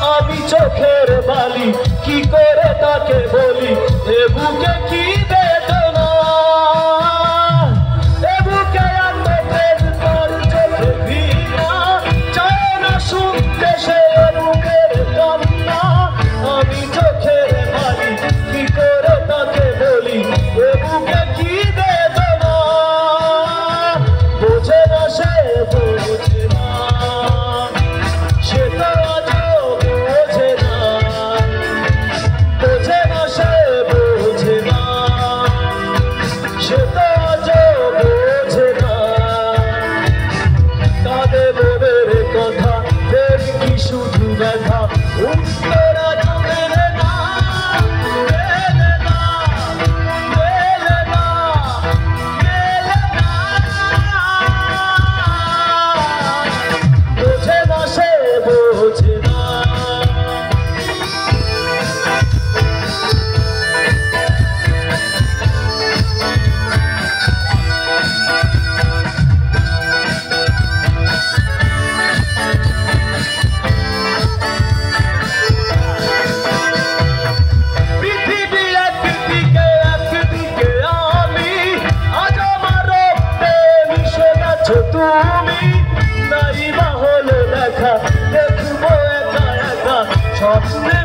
আমি চোখের বালি কি করে তাকে বলি এ বুকে কি বেদনা এ বুকে এত প্রেম তোর চোখে ভিড়া চায় না শুনতে সে বুকের কান্না আমি চোখের বালি কি করে তাকে বলি এ বুকে কি বেদনা বোঝে না সে বোঝে না সে তো আজও বোঝে না বোঝে না সে বোঝে না সে তো আজও বোঝে না তাদের মনের কথা ফের কি শুধু ব্যথা উত্তর আজ মেলে না মেলে না মেলে না মেলে না বোঝে না সে বোঝে না পৃথিবী একদিকে একদিকে আমি আজ আমার রক্তে মিশে গেছো তুমি নাই বা হলো দেখা দেখবো একা একা স্বপ্নে